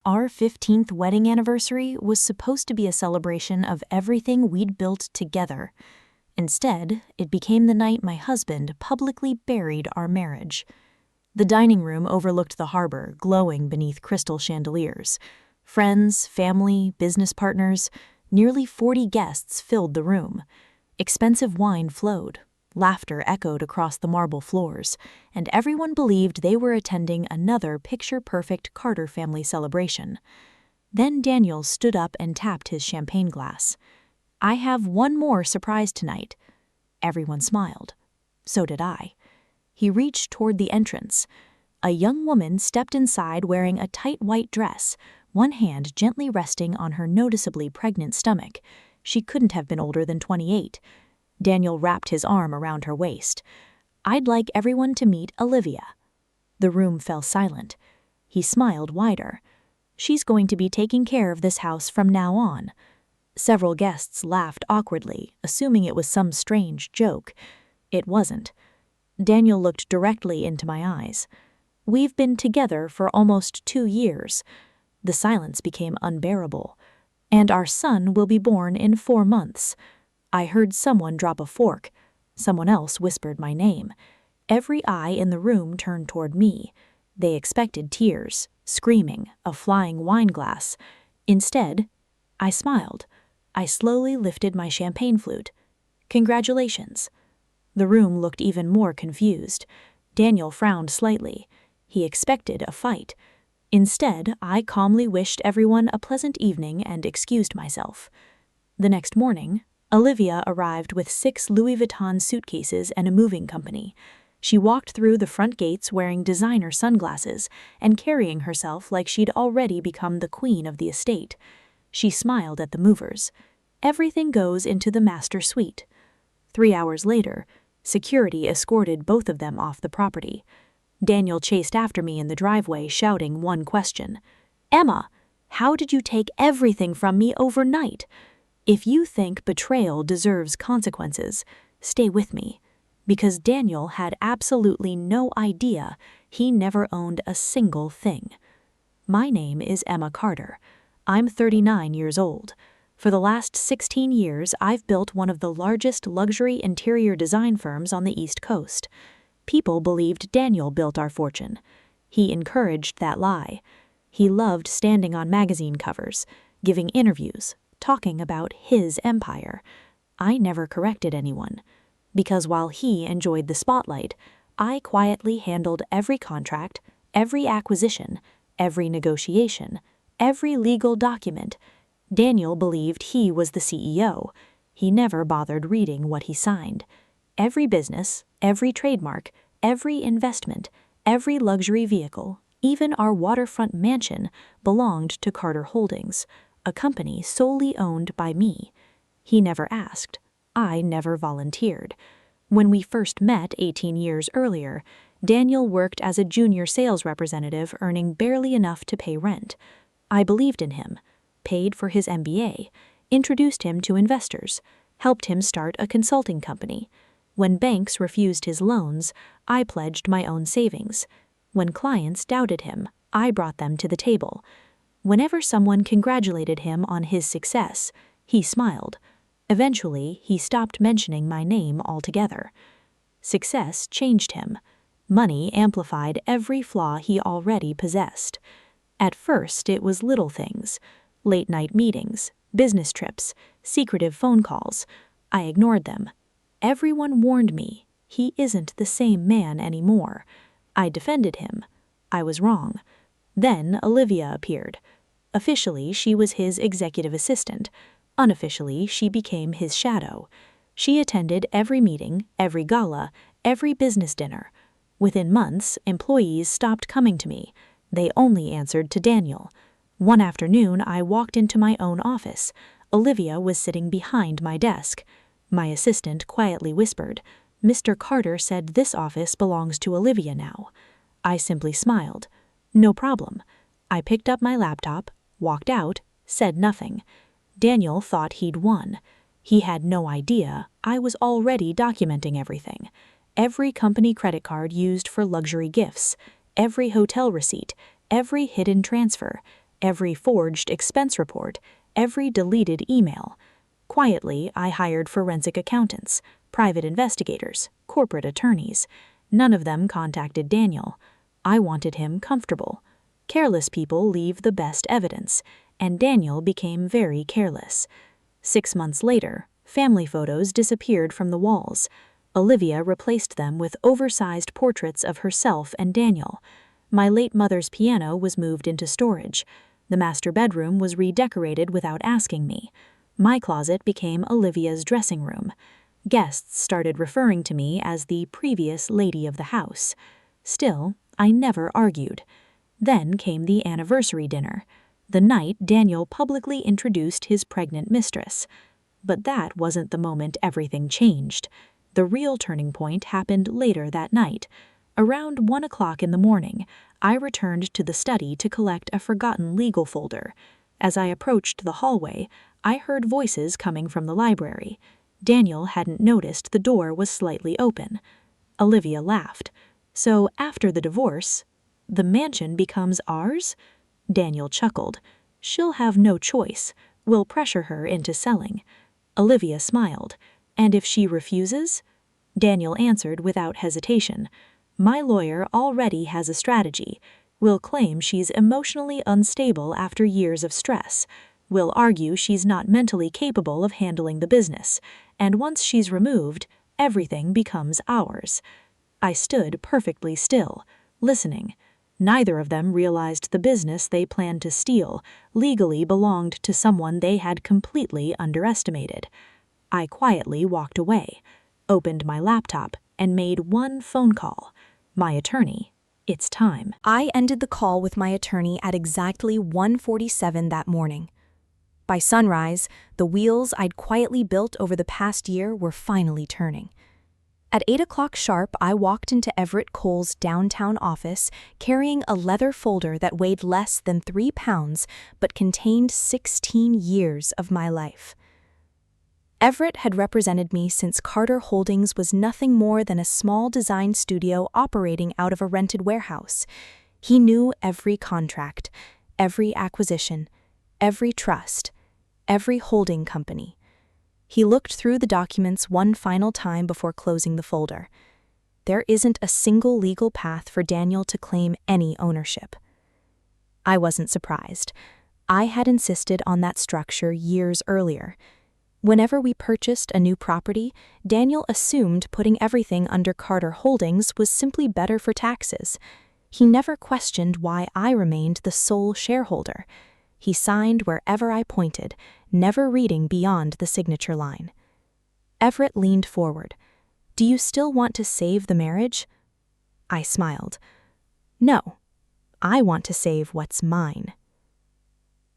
Our 15th wedding anniversary was supposed to be a celebration of everything we'd built together. Instead, it became the night my husband publicly buried our marriage. The dining room overlooked the harbor, glowing beneath crystal chandeliers. Friends, family, business partners, nearly 40 guests filled the room. Expensive wine flowed. Laughter echoed across the marble floors, and everyone believed they were attending another picture-perfect Carter family celebration. Then Daniel stood up and tapped his champagne glass. "I have one more surprise tonight." Everyone smiled. So did I. He reached toward the entrance. A young woman stepped inside wearing a tight white dress, one hand gently resting on her noticeably pregnant stomach. She couldn't have been older than 28. Daniel wrapped his arm around her waist. "I'd like everyone to meet Olivia." The room fell silent. He smiled wider. "She's going to be taking care of this house from now on." Several guests laughed awkwardly, assuming it was some strange joke. It wasn't. Daniel looked directly into my eyes. "We've been together for almost 2 years." The silence became unbearable. "And our son will be born in 4 months." I heard someone drop a fork. Someone else whispered my name. Every eye in the room turned toward me. They expected tears, screaming, a flying wine glass. Instead, I smiled. I slowly lifted my champagne flute. "Congratulations." The room looked even more confused. Daniel frowned slightly. He expected a fight. Instead, I calmly wished everyone a pleasant evening and excused myself. The next morning, Olivia arrived with 6 Louis Vuitton suitcases and a moving company. She walked through the front gates wearing designer sunglasses and carrying herself like she'd already become the queen of the estate. She smiled at the movers. "Everything goes into the master suite." 3 hours later, security escorted both of them off the property. Daniel chased after me in the driveway, shouting one question. "Emma, how did you take everything from me overnight?" If you think betrayal deserves consequences, stay with me, because Daniel had absolutely no idea he never owned a single thing. My name is Emma Carter. I'm 39 years old. For the last 16 years, I've built one of the largest luxury interior design firms on the East Coast. People believed Daniel built our fortune. He encouraged that lie. He loved standing on magazine covers, giving interviews, talking about his empire. I never corrected anyone, because while he enjoyed the spotlight, I quietly handled every contract, every acquisition, every negotiation, every legal document. Daniel believed he was the CEO. He never bothered reading what he signed. Every business, every trademark, every investment, every luxury vehicle, even our waterfront mansion belonged to Carter Holdings, a company solely owned by me. He never asked. I never volunteered. When we first met 18 years earlier, Daniel worked as a junior sales representative earning barely enough to pay rent. I believed in him, paid for his MBA, introduced him to investors, helped him start a consulting company. When banks refused his loans, I pledged my own savings. When clients doubted him, I brought them to the table. Whenever someone congratulated him on his success, he smiled. Eventually, he stopped mentioning my name altogether. Success changed him. Money amplified every flaw he already possessed. At first, it was little things: late-night meetings, business trips, secretive phone calls. I ignored them. Everyone warned me, he isn't the same man anymore. I defended him. I was wrong. Then Olivia appeared. Officially, she was his executive assistant. Unofficially, she became his shadow. She attended every meeting, every gala, every business dinner. Within months, employees stopped coming to me. They only answered to Daniel. One afternoon, I walked into my own office. Olivia was sitting behind my desk. My assistant quietly whispered, "Mr. Carter said this office belongs to Olivia now." I simply smiled. No problem. I picked up my laptop, walked out, said nothing. Daniel thought he'd won. He had no idea I was already documenting everything. Every company credit card used for luxury gifts, every hotel receipt, every hidden transfer, every forged expense report, every deleted email. Quietly, I hired forensic accountants, private investigators, corporate attorneys. None of them contacted Daniel. I wanted him comfortable. Careless people leave the best evidence, and Daniel became very careless. 6 months later, family photos disappeared from the walls. Olivia replaced them with oversized portraits of herself and Daniel. My late mother's piano was moved into storage. The master bedroom was redecorated without asking me. My closet became Olivia's dressing room. Guests started referring to me as the previous lady of the house. Still, I never argued. Then came the anniversary dinner, the night Daniel publicly introduced his pregnant mistress. But that wasn't the moment everything changed. The real turning point happened later that night. Around 1 o'clock in the morning, I returned to the study to collect a forgotten legal folder. As I approached the hallway, I heard voices coming from the library. Daniel hadn't noticed the door was slightly open. Olivia laughed. "So after the divorce, the mansion becomes ours?" Daniel chuckled. "She'll have no choice. We'll pressure her into selling." Olivia smiled. "And if she refuses?" Daniel answered without hesitation. "My lawyer already has a strategy. We'll claim she's emotionally unstable after years of stress. We'll argue she's not mentally capable of handling the business. And once she's removed, everything becomes ours." I stood perfectly still, listening. Neither of them realized the business they planned to steal legally belonged to someone they had completely underestimated. I quietly walked away, opened my laptop, and made one phone call. My attorney. It's time. I ended the call with my attorney at exactly 1:47 that morning. By sunrise, the wheels I'd quietly built over the past year were finally turning. At 8 o'clock sharp, I walked into Everett Cole's downtown office carrying a leather folder that weighed less than 3 pounds but contained 16 years of my life. Everett had represented me since Carter Holdings was nothing more than a small design studio operating out of a rented warehouse. He knew every contract, every acquisition, every trust, every holding company. He looked through the documents one final time before closing the folder. There isn't a single legal path for Daniel to claim any ownership. I wasn't surprised. I had insisted on that structure years earlier. Whenever we purchased a new property, Daniel assumed putting everything under Carter Holdings was simply better for taxes. He never questioned why I remained the sole shareholder. He signed wherever I pointed, never reading beyond the signature line. Everett leaned forward. "Do you still want to save the marriage?" I smiled. "No, I want to save what's mine."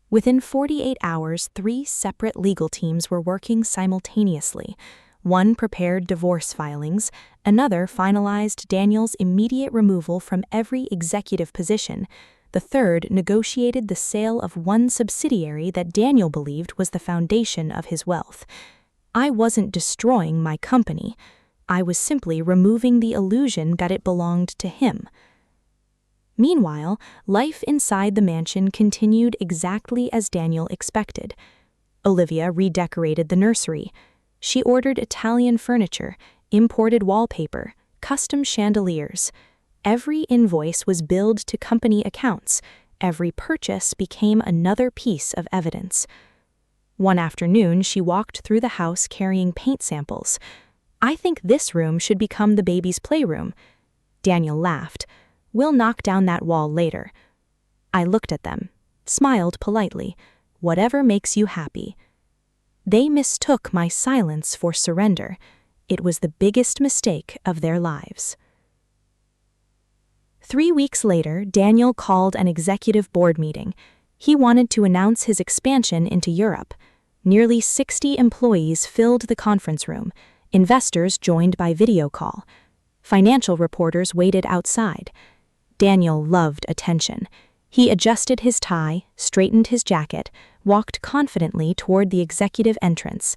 Within 48 hours, 3 separate legal teams were working simultaneously. One prepared divorce filings, another finalized Daniel's immediate removal from every executive position. The third negotiated the sale of one subsidiary that Daniel believed was the foundation of his wealth. I wasn't destroying my company. I was simply removing the illusion that it belonged to him. Meanwhile, life inside the mansion continued exactly as Daniel expected. Olivia redecorated the nursery. She ordered Italian furniture, imported wallpaper, custom chandeliers. Every invoice was billed to company accounts. Every purchase became another piece of evidence. One afternoon, she walked through the house carrying paint samples. "I think this room should become the baby's playroom." Daniel laughed. "We'll knock down that wall later." I looked at them, smiled politely. "Whatever makes you happy." They mistook my silence for surrender. It was the biggest mistake of their lives. 3 weeks later, Daniel called an executive board meeting. He wanted to announce his expansion into Europe. Nearly 60 employees filled the conference room. Investors joined by video call. Financial reporters waited outside. Daniel loved attention. He adjusted his tie, straightened his jacket, walked confidently toward the executive entrance.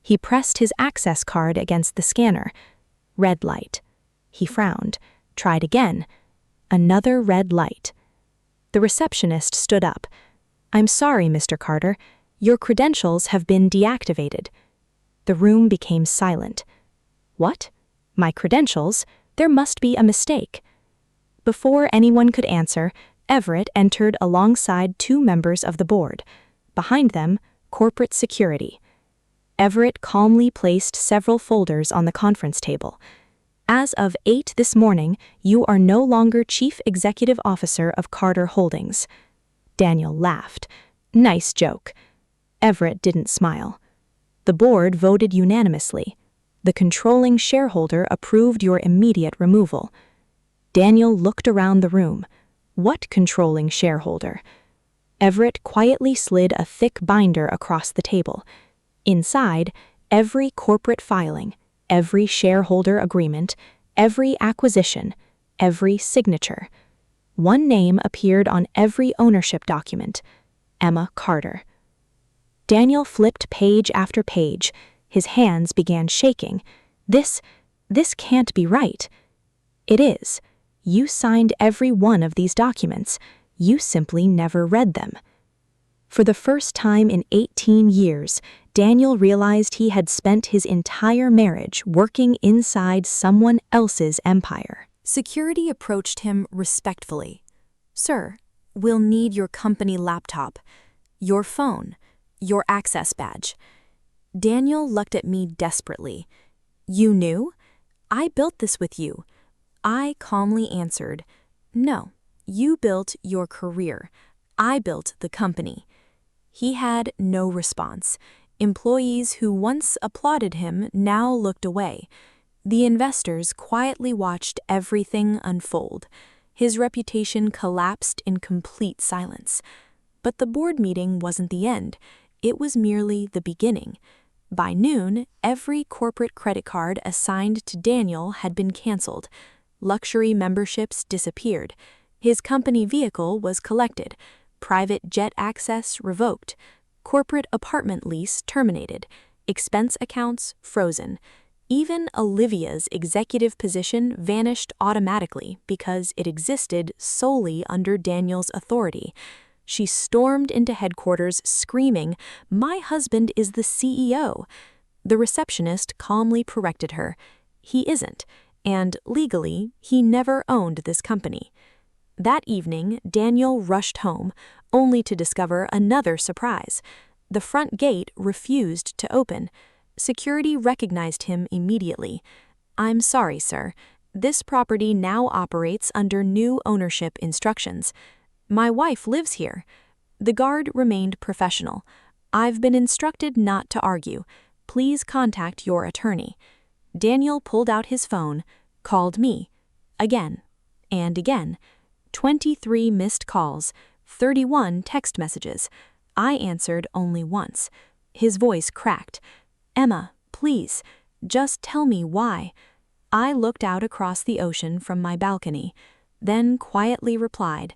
He pressed his access card against the scanner. Red light. He frowned. Tried again. Another red light. The receptionist stood up. "I'm sorry, Mr. Carter. Your credentials have been deactivated." The room became silent. "What? My credentials? There must be a mistake." Before anyone could answer, Everett entered alongside two members of the board. Behind them, corporate security. Everett calmly placed several folders on the conference table. "As of 8 this morning, you are no longer Chief Executive Officer of Carter Holdings." Daniel laughed. "Nice joke." Everett didn't smile. "The board voted unanimously. The controlling shareholder approved your immediate removal." Daniel looked around the room. What controlling shareholder? Everett quietly slid a thick binder across the table. Inside, every corporate filing, every shareholder agreement, every acquisition, every signature. One name appeared on every ownership document: Emma Carter. Daniel flipped page after page. His hands began shaking. This can't be right." "It is. You signed every one of these documents. You simply never read them." For the first time in 18 years, Daniel realized he had spent his entire marriage working inside someone else's empire. Security approached him respectfully. "Sir, we'll need your company laptop, your phone, your access badge." Daniel looked at me desperately. "You knew? I built this with you." I calmly answered, "No, you built your career. I built the company." He had no response. Employees who once applauded him now looked away. The investors quietly watched everything unfold. His reputation collapsed in complete silence. But the board meeting wasn't the end. It was merely the beginning. By noon, every corporate credit card assigned to Daniel had been canceled. Luxury memberships disappeared. His company vehicle was collected. Private jet access revoked. Corporate apartment lease terminated. Expense accounts frozen. Even Olivia's executive position vanished automatically because it existed solely under Daniel's authority. She stormed into headquarters screaming, "My husband is the CEO." The receptionist calmly corrected her. "He isn't, and legally, he never owned this company." That evening, Daniel rushed home, only to discover another surprise. The front gate refused to open. Security recognized him immediately. "I'm sorry, sir. This property now operates under new ownership instructions. My wife lives here." The guard remained professional. "I've been instructed not to argue. Please contact your attorney." Daniel pulled out his phone, called me. Again and again. 23 missed calls, 31 text messages. I answered only once. His voice cracked. "Emma, please, just tell me why." I looked out across the ocean from my balcony, then quietly replied,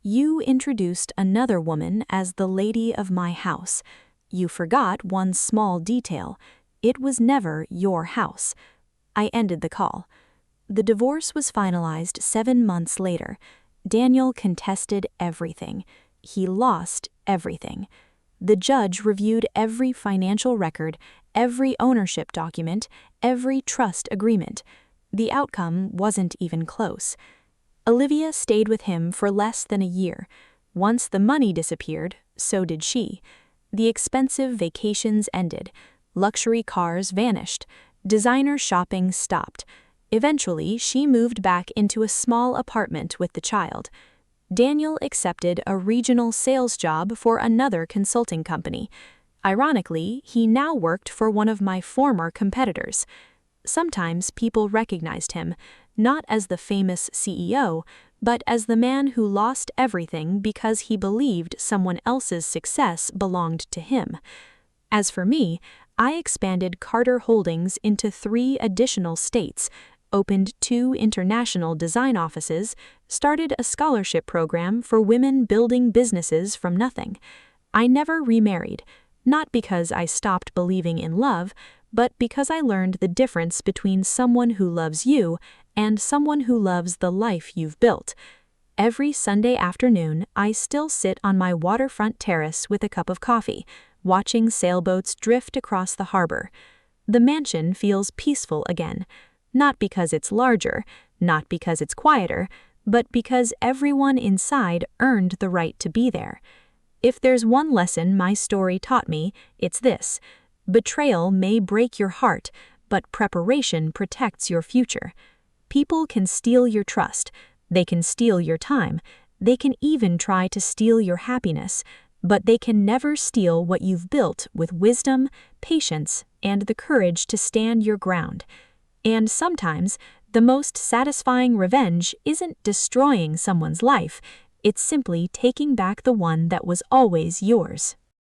"You introduced another woman as the lady of my house. You forgot one small detail. It was never your house." I ended the call. The divorce was finalized 7 months later. Daniel contested everything. He lost everything. The judge reviewed every financial record, every ownership document, every trust agreement. The outcome wasn't even close. Olivia stayed with him for less than a year. Once the money disappeared, so did she. The expensive vacations ended. Luxury cars vanished. Designer shopping stopped. Eventually, she moved back into a small apartment with the child. Daniel accepted a regional sales job for another consulting company. Ironically, he now worked for one of my former competitors. Sometimes people recognized him, not as the famous CEO, but as the man who lost everything because he believed someone else's success belonged to him. As for me, I expanded Carter Holdings into 3 additional states, opened 2 international design offices, started a scholarship program for women building businesses from nothing. I never remarried, not because I stopped believing in love, but because I learned the difference between someone who loves you and someone who loves the life you've built. Every Sunday afternoon, I still sit on my waterfront terrace with a cup of coffee, watching sailboats drift across the harbor. The mansion feels peaceful again, not because it's larger, not because it's quieter, but because everyone inside earned the right to be there. If there's one lesson my story taught me, it's this: betrayal may break your heart, but preparation protects your future. People can steal your trust, they can steal your time, they can even try to steal your happiness, but they can never steal what you've built with wisdom, patience, and the courage to stand your ground. And sometimes, the most satisfying revenge isn't destroying someone's life, it's simply taking back the one that was always yours.